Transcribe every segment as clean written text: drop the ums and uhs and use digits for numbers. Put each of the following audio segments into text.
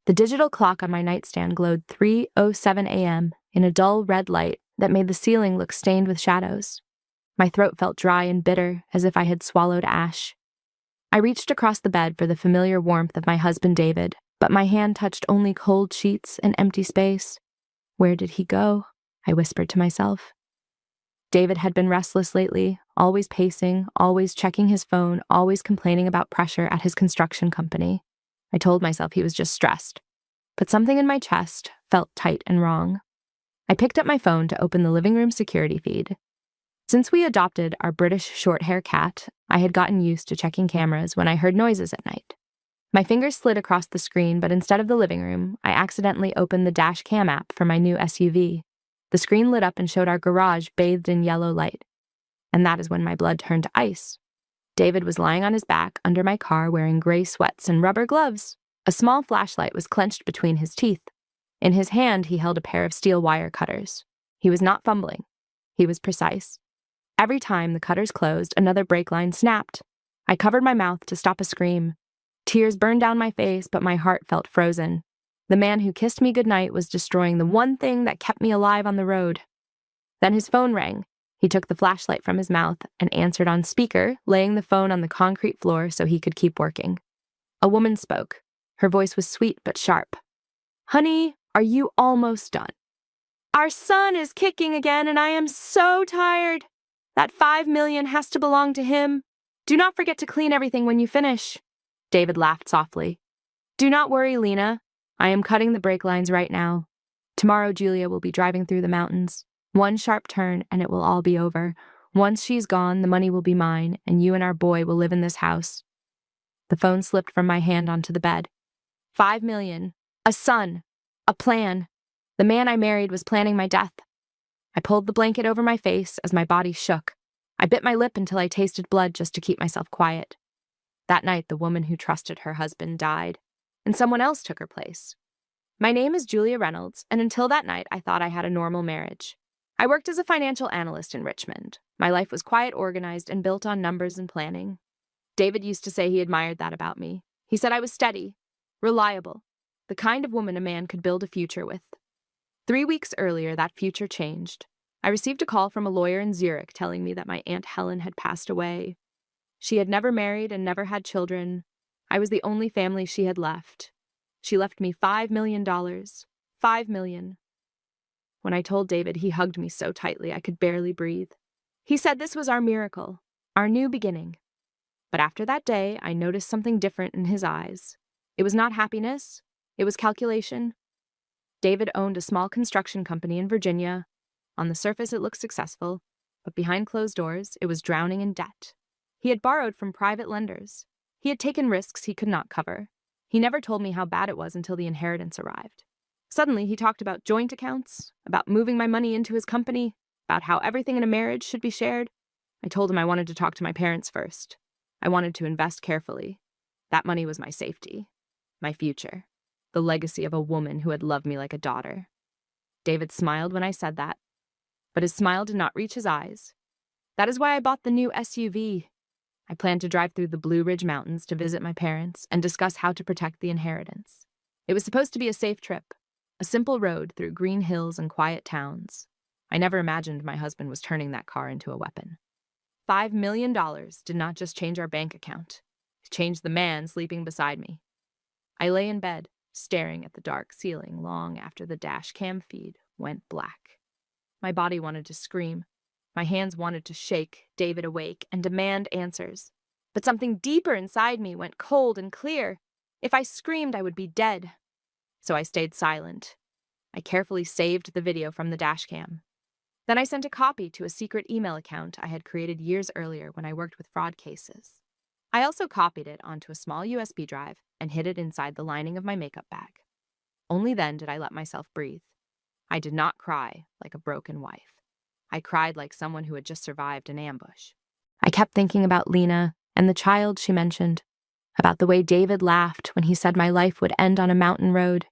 The digital clock on my nightstand glowed 3:07 a.m. in a dull red light that made the ceiling look stained with shadows. My throat felt dry and bitter, as if I had swallowed ash. I reached across the bed for the familiar warmth of my husband David, but my hand touched only cold sheets and empty space. Where did he go? I whispered to myself. David had been restless lately, always pacing, always checking his phone, always complaining about pressure at his construction company. I told myself he was just stressed, but something in my chest felt tight and wrong. I picked up my phone to open the living room security feed. Since we adopted our British short-hair cat, I had gotten used to checking cameras when I heard noises at night. My fingers slid across the screen, but instead of the living room, I accidentally opened the dash cam app for my new SUV. The screen lit up and showed our garage bathed in yellow light. And that is when my blood turned to ice. David was lying on his back under my car wearing gray sweats and rubber gloves. A small flashlight was clenched between his teeth. In his hand, he held a pair of steel wire cutters. He was not fumbling. He was precise. Every time the cutters closed, another brake line snapped. I covered my mouth to stop a scream. Tears burned down my face, but my heart felt frozen. The man who kissed me goodnight was destroying the one thing that kept me alive on the road. Then his phone rang. He took the flashlight from his mouth and answered on speaker, laying the phone on the concrete floor so he could keep working. A woman spoke. Her voice was sweet but sharp. "Honey, are you almost done? Our son is kicking again and I am so tired. That $5 million has to belong to him. Do not forget to clean everything when you finish." David laughed softly. "Do not worry, Lena. I am cutting the brake lines right now. Tomorrow Julia will be driving through the mountains. One sharp turn and it will all be over. Once she's gone, the money will be mine, and you and our boy will live in this house." The phone slipped from my hand onto the bed. $5 million. A son. A plan. The man I married was planning my death. I pulled the blanket over my face as my body shook. I bit my lip until I tasted blood just to keep myself quiet. That night, the woman who trusted her husband died, and someone else took her place. My name is Julia Reynolds, and until that night, I thought I had a normal marriage. I worked as a financial analyst in Richmond. My life was quiet, organized, and built on numbers and planning. David used to say he admired that about me. He said I was steady, reliable, the kind of woman a man could build a future with. 3 weeks earlier, that future changed. I received a call from a lawyer in Zurich telling me that my Aunt Helen had passed away. She had never married and never had children. I was the only family she had left. She left me $5 million. $5 million. When I told David, he hugged me so tightly I could barely breathe. He said this was our miracle, our new beginning. But after that day, I noticed something different in his eyes. It was not happiness. It was calculation. David owned a small construction company in Virginia. On the surface, it looked successful, but behind closed doors, it was drowning in debt. He had borrowed from private lenders. He had taken risks he could not cover. He never told me how bad it was until the inheritance arrived. Suddenly, he talked about joint accounts, about moving my money into his company, about how everything in a marriage should be shared. I told him I wanted to talk to my parents first. I wanted to invest carefully. That money was my safety, my future, the legacy of a woman who had loved me like a daughter. David smiled when I said that, but his smile did not reach his eyes. That is why I bought the new SUV. I planned to drive through the Blue Ridge Mountains to visit my parents and discuss how to protect the inheritance. It was supposed to be a safe trip, a simple road through green hills and quiet towns. I never imagined my husband was turning that car into a weapon. $5 million did not just change our bank account. It changed the man sleeping beside me. I lay in bed, staring at the dark ceiling long after the dash cam feed went black. My body wanted to scream. My hands wanted to shake David awake and demand answers. But something deeper inside me went cold and clear. If I screamed, I would be dead. So I stayed silent. I carefully saved the video from the dash cam. Then I sent a copy to a secret email account I had created years earlier when I worked with fraud cases. I also copied it onto a small USB drive and hid it inside the lining of my makeup bag. Only then did I let myself breathe. I did not cry like a broken wife. I cried like someone who had just survived an ambush. I kept thinking about Lena and the child she mentioned, about the way David laughed when he said my life would end on a mountain road,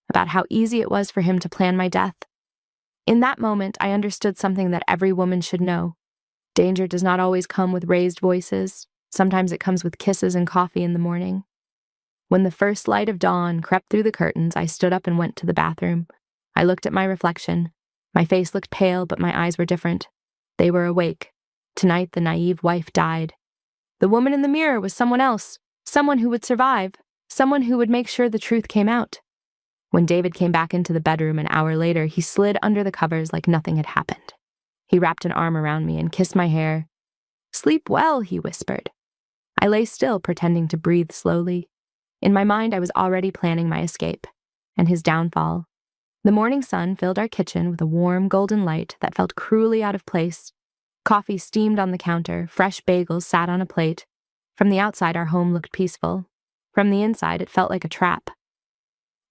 about how easy it was for him to plan my death. In that moment, I understood something that every woman should know. Danger does not always come with raised voices. Sometimes it comes with kisses and coffee in the morning. When the first light of dawn crept through the curtains, I stood up and went to the bathroom. I looked at my reflection. My face looked pale, but my eyes were different. They were awake. Tonight, the naive wife died. The woman in the mirror was someone else, someone who would survive, someone who would make sure the truth came out. When David came back into the bedroom an hour later, he slid under the covers like nothing had happened. He wrapped an arm around me and kissed my hair. "Sleep well," he whispered. I lay still, pretending to breathe slowly. In my mind, I was already planning my escape and his downfall. The morning sun filled our kitchen with a warm, golden light that felt cruelly out of place. Coffee steamed on the counter, fresh bagels sat on a plate. From the outside, our home looked peaceful. From the inside, it felt like a trap.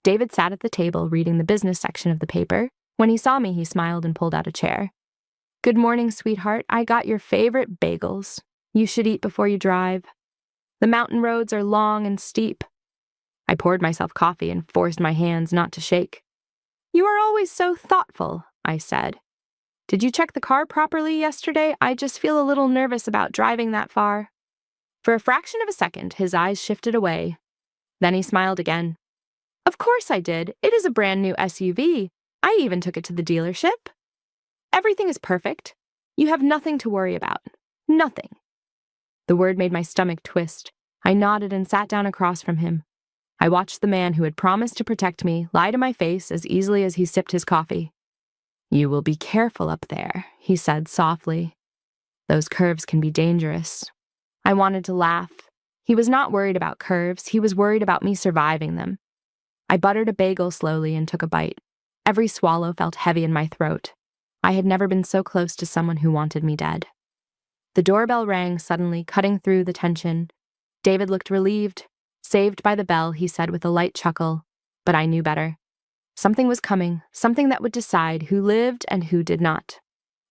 David sat at the table reading the business section of the paper. When he saw me, he smiled and pulled out a chair. "Good morning, sweetheart. I got your favorite bagels. You should eat before you drive. The mountain roads are long and steep." I poured myself coffee and forced my hands not to shake. "You are always so thoughtful," I said. "Did you check the car properly yesterday? I just feel a little nervous about driving that far." For a fraction of a second, his eyes shifted away. Then he smiled again. "Of course I did. It is a brand new SUV. I even took it to the dealership. Everything is perfect. You have nothing to worry about. Nothing." The word made my stomach twist. I nodded and sat down across from him. I watched the man who had promised to protect me lie to my face as easily as he sipped his coffee. "You will be careful up there," he said softly. "Those curves can be dangerous." I wanted to laugh. He was not worried about curves. He was worried about me surviving them. I buttered a bagel slowly and took a bite. Every swallow felt heavy in my throat. I had never been so close to someone who wanted me dead. The doorbell rang suddenly, cutting through the tension. David looked relieved. "Saved by the bell," he said with a light chuckle. But I knew better. Something was coming, something that would decide who lived and who did not.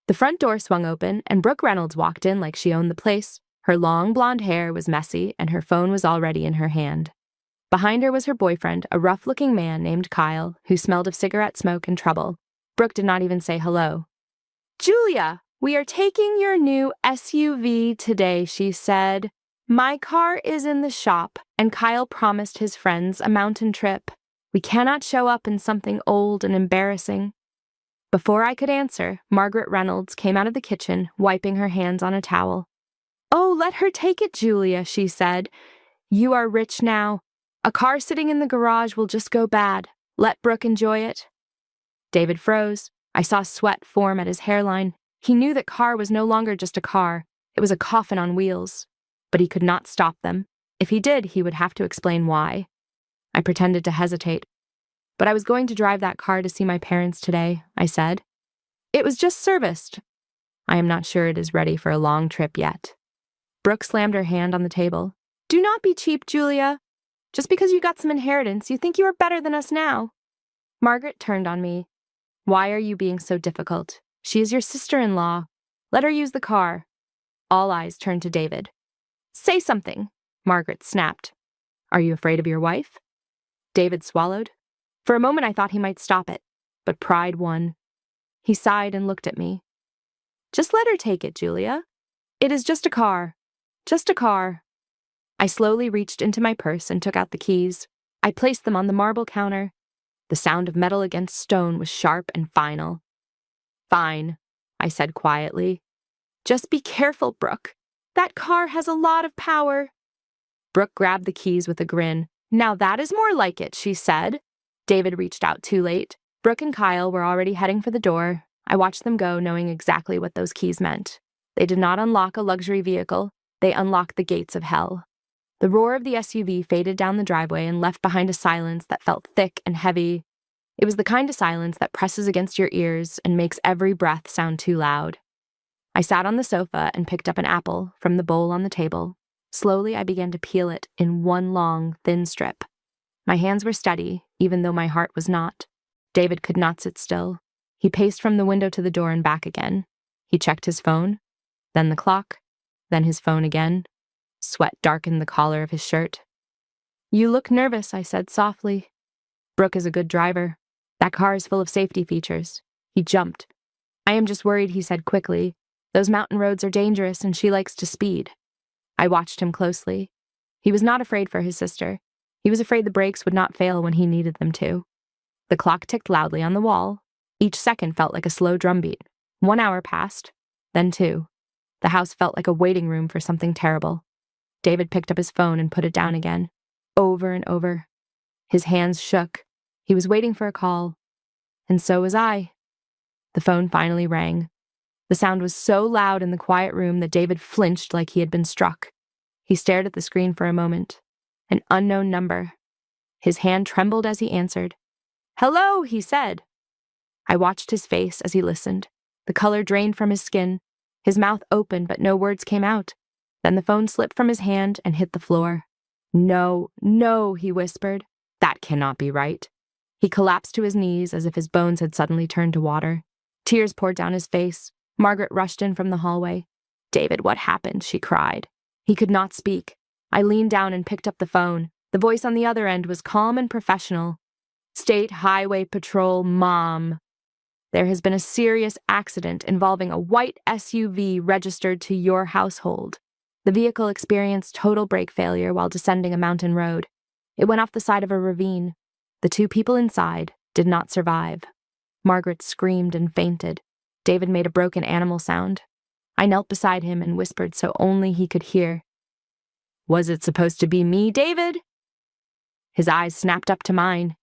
The front door swung open, and Brooke Reynolds walked in like she owned the place. Her long blonde hair was messy, and her phone was already in her hand. Behind her was her boyfriend, a rough-looking man named Kyle, who smelled of cigarette smoke and trouble. Brooke did not even say hello. "Julia, we are taking your new SUV today," she said. "My car is in the shop, and Kyle promised his friends a mountain trip. We cannot show up in something old and embarrassing." Before I could answer, Margaret Reynolds came out of the kitchen, wiping her hands on a towel. "Oh, let her take it, Julia," she said. "You are rich now. A car sitting in the garage will just go bad. Let Brooke enjoy it." David froze. I saw sweat form at his hairline. He knew that car was no longer just a car. It was a coffin on wheels. But he could not stop them. If he did, he would have to explain why. I pretended to hesitate. "But I was going to drive that car to see my parents today," I said. "It was just serviced." "I am not sure it is ready for a long trip yet." Brooke slammed her hand on the table. "Do not be cheap, Julia. Just because you got some inheritance, you think you are better than us now." Margaret turned on me. "Why are you being so difficult? She is your sister-in-law. Let her use the car." All eyes turned to David. "Say something," Margaret snapped. "Are you afraid of your wife?" David swallowed. For a moment I thought he might stop it, but pride won. He sighed and looked at me. "Just let her take it, Julia. It is just a car. Just a car." I slowly reached into my purse and took out the keys. I placed them on the marble counter. The sound of metal against stone was sharp and final. "Fine," I said quietly. "Just be careful, Brooke. That car has a lot of power." Brooke grabbed the keys with a grin. "Now that is more like it," she said. David reached out too late. Brooke and Kyle were already heading for the door. I watched them go, knowing exactly what those keys meant. They did not unlock a luxury vehicle. They unlocked the gates of hell. The roar of the SUV faded down the driveway and left behind a silence that felt thick and heavy. It was the kind of silence that presses against your ears and makes every breath sound too loud. I sat on the sofa and picked up an apple from the bowl on the table. Slowly, I began to peel it in one long, thin strip. My hands were steady, even though my heart was not. David could not sit still. He paced from the window to the door and back again. He checked his phone, then the clock, then his phone again. Sweat darkened the collar of his shirt. "You look nervous," I said softly. "Brooke is a good driver. That car is full of safety features." He jumped. "I am just worried," he said quickly. "Those mountain roads are dangerous and she likes to speed." I watched him closely. He was not afraid for his sister. He was afraid the brakes would not fail when he needed them to. The clock ticked loudly on the wall. Each second felt like a slow drumbeat. 1 hour passed, then 2. The house felt like a waiting room for something terrible. David picked up his phone and put it down again, over and over. His hands shook. He was waiting for a call. And so was I. The phone finally rang. The sound was so loud in the quiet room that David flinched like he had been struck. He stared at the screen for a moment. An unknown number. His hand trembled as he answered. "Hello," he said. I watched his face as he listened. The color drained from his skin. His mouth opened, but no words came out. Then the phone slipped from his hand and hit the floor. "No, no," he whispered. "That cannot be right." He collapsed to his knees as if his bones had suddenly turned to water. Tears poured down his face. Margaret rushed in from the hallway. "David, what happened?" she cried. He could not speak. I leaned down and picked up the phone. The voice on the other end was calm and professional. "State Highway Patrol, Mom. There has been a serious accident involving a white SUV registered to your household. The vehicle experienced total brake failure while descending a mountain road. It went off the side of a ravine. The 2 people inside did not survive." Margaret screamed and fainted. David made a broken animal sound. I knelt beside him and whispered so only he could hear. "Was it supposed to be me, David?" His eyes snapped up to mine.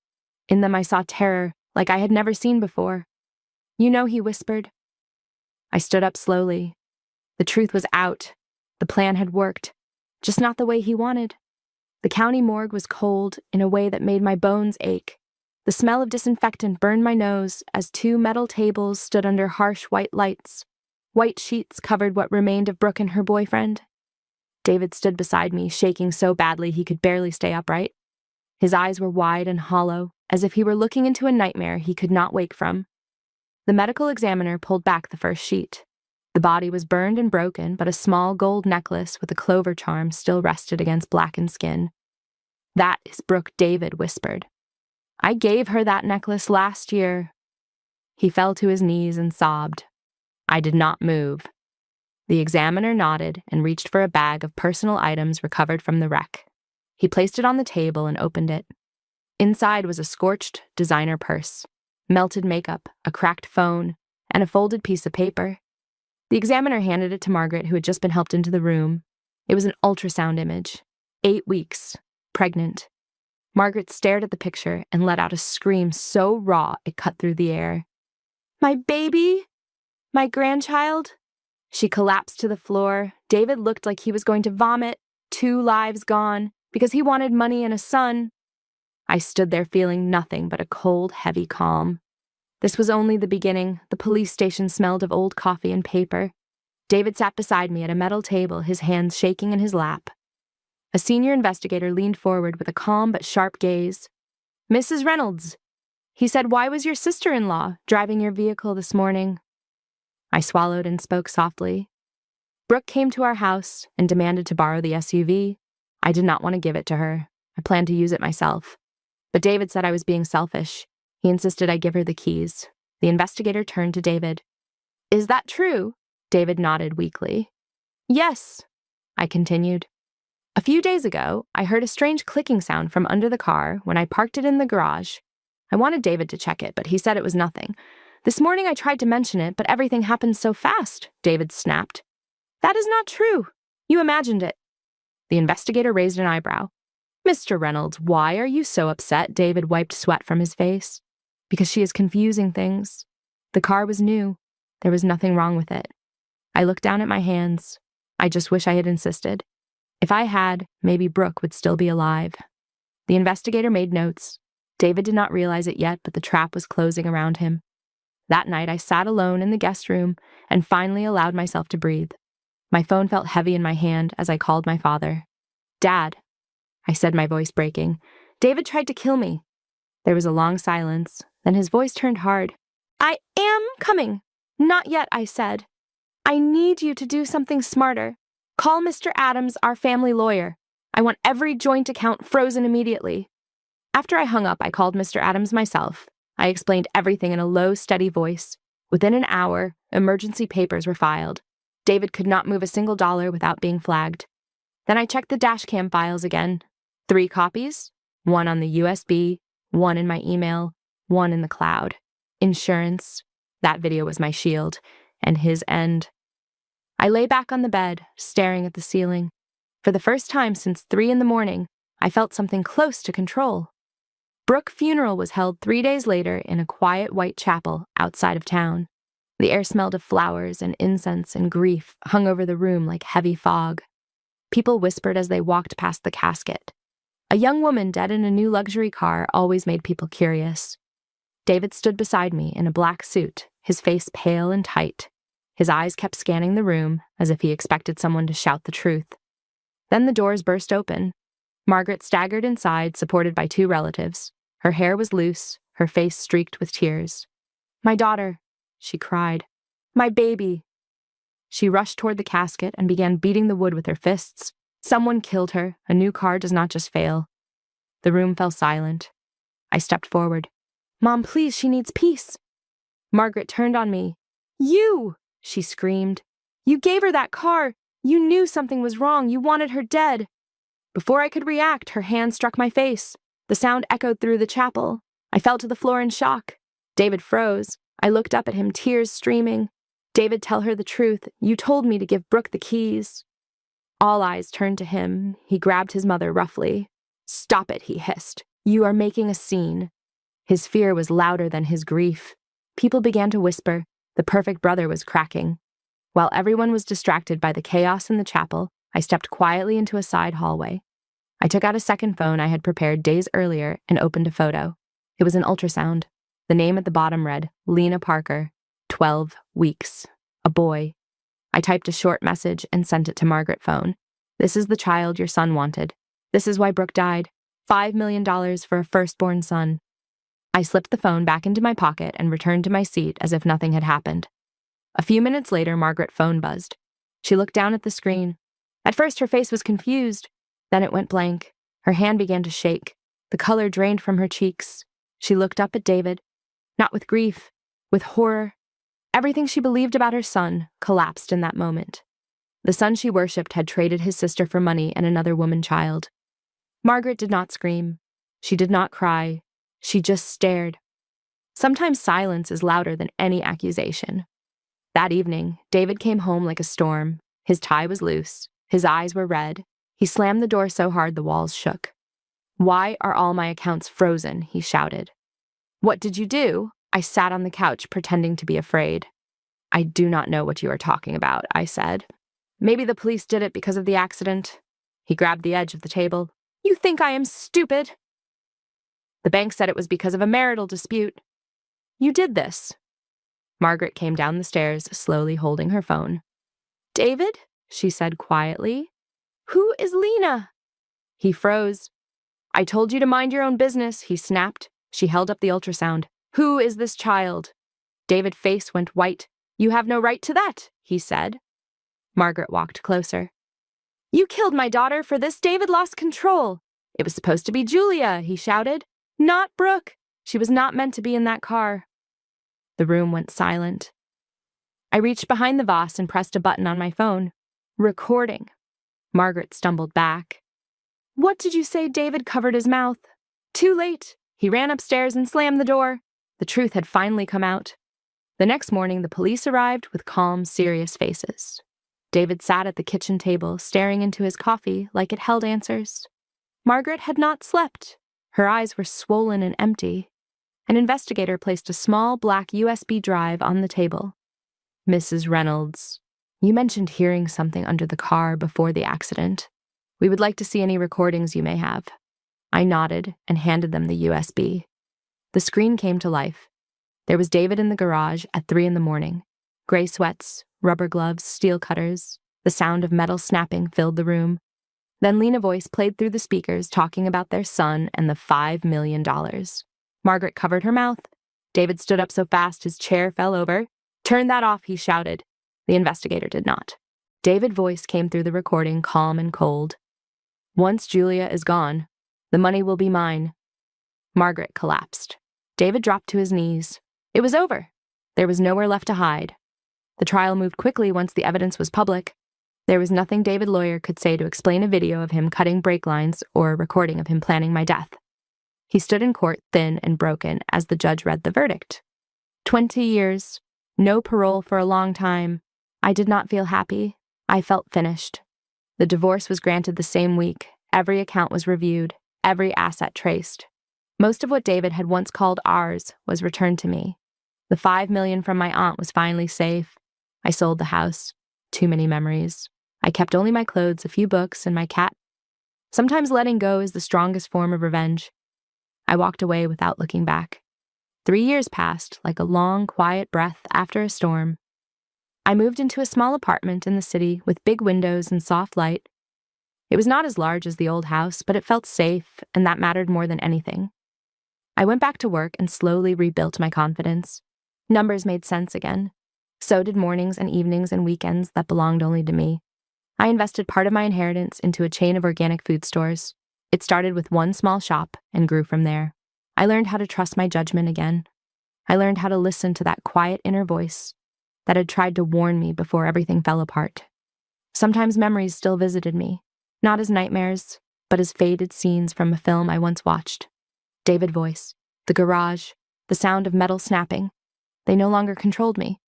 In them I saw terror, like I had never seen before. "You know," he whispered. I stood up slowly. The truth was out. The plan had worked, just not the way he wanted. The county morgue was cold in a way that made my bones ache. The smell of disinfectant burned my nose as 2 metal tables stood under harsh white lights. White sheets covered what remained of Brooke and her boyfriend. David stood beside me, shaking so badly he could barely stay upright. His eyes were wide and hollow, as if he were looking into a nightmare he could not wake from. The medical examiner pulled back the first sheet. The body was burned and broken, but a small gold necklace with a clover charm still rested against blackened skin. "That is Brooke," David whispered. "I gave her that necklace last year." He fell to his knees and sobbed. I did not move. The examiner nodded and reached for a bag of personal items recovered from the wreck. He placed it on the table and opened it. Inside was a scorched designer purse, melted makeup, a cracked phone, and a folded piece of paper. The examiner handed it to Margaret, who had just been helped into the room. It was an ultrasound image. 8 weeks. Pregnant. Margaret stared at the picture and let out a scream so raw it cut through the air. "My baby? My grandchild?" She collapsed to the floor. David looked like he was going to vomit. 2 lives gone, because he wanted money and a son. I stood there feeling nothing but a cold, heavy calm. This was only the beginning. The police station smelled of old coffee and paper. David sat beside me at a metal table, his hands shaking in his lap. A senior investigator leaned forward with a calm but sharp gaze. "Mrs. Reynolds," he said, "why was your sister-in-law driving your vehicle this morning?" I swallowed and spoke softly. "Brooke came to our house and demanded to borrow the SUV. I did not want to give it to her. I planned to use it myself. But David said I was being selfish. He insisted I give her the keys." The investigator turned to David. "Is that true?" David nodded weakly. "Yes," I continued. "A few days ago, I heard a strange clicking sound from under the car when I parked it in the garage. I wanted David to check it, but he said it was nothing. This morning I tried to mention it, but everything happened so fast," David snapped. "That is not true. You imagined it." The investigator raised an eyebrow. "Mr. Reynolds, why are you so upset?" David wiped sweat from his face. "Because she is confusing things. The car was new. There was nothing wrong with it." I looked down at my hands. I just wish I had insisted. If I had, maybe Brooke would still be alive. The investigator made notes. David did not realize it yet, but the trap was closing around him. That night, I sat alone in the guest room and finally allowed myself to breathe. My phone felt heavy in my hand as I called my father. "Dad," I said, my voice breaking. "David tried to kill me." There was a long silence. Then his voice turned hard. "I am coming." "Not yet," I said. "I need you to do something smarter. Call Mr. Adams, our family lawyer. I want every joint account frozen immediately." After I hung up, I called Mr. Adams myself. I explained everything in a low, steady voice. Within an hour, emergency papers were filed. David could not move a single dollar without being flagged. Then I checked the dashcam files again. 3 copies, One on the USB, one in my email, one in the cloud. Insurance. That video was my shield, and his end. I lay back on the bed, staring at the ceiling. For the first time since 3 a.m, I felt something close to control. Brooke's funeral was held 3 days later in a quiet white chapel outside of town. The air smelled of flowers and incense, and grief hung over the room like heavy fog. People whispered as they walked past the casket. A young woman dead in a new luxury car always made people curious. David stood beside me in a black suit, his face pale and tight. His eyes kept scanning the room, as if he expected someone to shout the truth. Then the doors burst open. Margaret staggered inside, supported by 2 relatives. Her hair was loose, her face streaked with tears. "My daughter," she cried. "My baby." She rushed toward the casket and began beating the wood with her fists. Someone killed her. A new car does not just fail. The room fell silent. I stepped forward. "Mom, please, she needs peace." Margaret turned on me. "You!" she screamed. "You gave her that car. You knew something was wrong. You wanted her dead." Before I could react, her hand struck my face. The sound echoed through the chapel. I fell to the floor in shock. David froze. I looked up at him, tears streaming. "David, tell her the truth. You told me to give Brooke the keys." All eyes turned to him. He grabbed his mother roughly. "Stop it," he hissed. "You are making a scene." His fear was louder than his grief. People began to whisper. The perfect brother was cracking. While everyone was distracted by the chaos in the chapel, I stepped quietly into a side hallway. I took out a second phone I had prepared days earlier and opened a photo. It was an ultrasound. The name at the bottom read, Lena Parker, 12 weeks. A boy. I typed a short message and sent it to Margaret's phone. "This is the child your son wanted. This is why Brooke died. $5 million for a firstborn son." I slipped the phone back into my pocket and returned to my seat as if nothing had happened. A few minutes later, Margaret's phone buzzed. She looked down at the screen. At first, her face was confused. Then it went blank. Her hand began to shake. The color drained from her cheeks. She looked up at David, not with grief, with horror. Everything she believed about her son collapsed in that moment. The son she worshipped had traded his sister for money and another woman child. Margaret did not scream. She did not cry. She just stared. Sometimes silence is louder than any accusation. That evening, David came home like a storm. His tie was loose. His eyes were red. He slammed the door so hard the walls shook. "Why are all my accounts frozen?" he shouted. "What did you do?" I sat on the couch, pretending to be afraid. "I do not know what you are talking about," I said. "Maybe the police did it because of the accident." He grabbed the edge of the table. "You think I am stupid?" "The bank said it was because of a marital dispute." "You did this." Margaret came down the stairs, slowly holding her phone. "David?" she said quietly. "Who is Lena?" He froze. "I told you to mind your own business," he snapped. She held up the ultrasound. "Who is this child?" David's face went white. "You have no right to that," he said. Margaret walked closer. "You killed my daughter. For this, David lost control. It was supposed to be Julia," he shouted. "Not Brooke. She was not meant to be in that car." The room went silent. I reached behind the vase and pressed a button on my phone. Recording. Margaret stumbled back. "What did you say?" David covered his mouth. Too late. He ran upstairs and slammed the door. The truth had finally come out. The next morning, the police arrived with calm, serious faces. David sat at the kitchen table, staring into his coffee like it held answers. Margaret had not slept. Her eyes were swollen and empty. An investigator placed a small black USB drive on the table. "Mrs. Reynolds, you mentioned hearing something under the car before the accident. We would like to see any recordings you may have." I nodded and handed them the USB. The screen came to life. There was David in the garage at 3 a.m. Gray sweats, rubber gloves, steel cutters. The sound of metal snapping filled the room. Then Lena's voice played through the speakers, talking about their son and the $5 million. Margaret covered her mouth. David stood up so fast his chair fell over. "Turn that off," he shouted. The investigator did not. David's voice came through the recording, calm and cold. "Once Julia is gone, the money will be mine." Margaret collapsed. David dropped to his knees. It was over. There was nowhere left to hide. The trial moved quickly once the evidence was public. There was nothing David's lawyer could say to explain a video of him cutting brake lines or a recording of him planning my death. He stood in court thin and broken as the judge read the verdict. 20 years, no parole for a long time. I did not feel happy. I felt finished. The divorce was granted the same week. Every account was reviewed, every asset traced. Most of what David had once called ours was returned to me. The $5 million from my aunt was finally safe. I sold the house. Too many memories. I kept only my clothes, a few books, and my cat. Sometimes letting go is the strongest form of revenge. I walked away without looking back. 3 years passed like a long, quiet breath after a storm. I moved into a small apartment in the city with big windows and soft light. It was not as large as the old house, but it felt safe, and that mattered more than anything. I went back to work and slowly rebuilt my confidence. Numbers made sense again. So did mornings and evenings and weekends that belonged only to me. I invested part of my inheritance into a chain of organic food stores. It started with one small shop and grew from there. I learned how to trust my judgment again. I learned how to listen to that quiet inner voice that had tried to warn me before everything fell apart. Sometimes memories still visited me, not as nightmares, but as faded scenes from a film I once watched. David's voice, the garage, the sound of metal snapping. They no longer controlled me.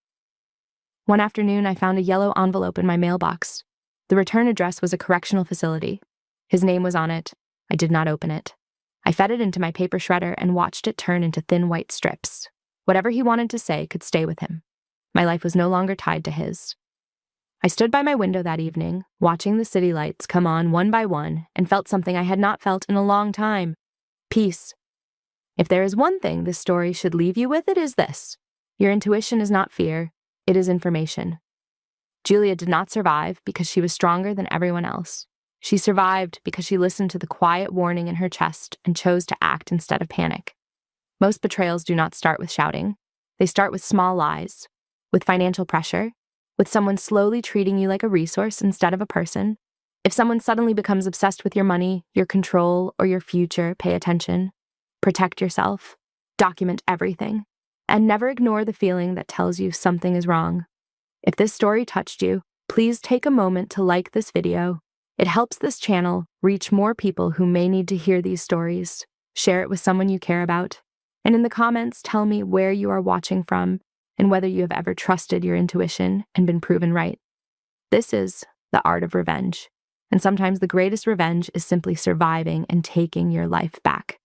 One afternoon, I found a yellow envelope in my mailbox. The return address was a correctional facility. His name was on it. I did not open it. I fed it into my paper shredder and watched it turn into thin white strips. Whatever he wanted to say could stay with him. My life was no longer tied to his. I stood by my window that evening, watching the city lights come on one by one, and felt something I had not felt in a long time. Peace. If there is one thing this story should leave you with, it is this. Your intuition is not fear, it is information. Julia did not survive because she was stronger than everyone else. She survived because she listened to the quiet warning in her chest and chose to act instead of panic. Most betrayals do not start with shouting. They start with small lies, with financial pressure, with someone slowly treating you like a resource instead of a person. If someone suddenly becomes obsessed with your money, your control, or your future, pay attention. Protect yourself. Document everything. And never ignore the feeling that tells you something is wrong. If this story touched you, please take a moment to like this video. It helps this channel reach more people who may need to hear these stories. Share it with someone you care about. And in the comments, tell me where you are watching from and whether you have ever trusted your intuition and been proven right. This is the art of revenge. And sometimes the greatest revenge is simply surviving and taking your life back.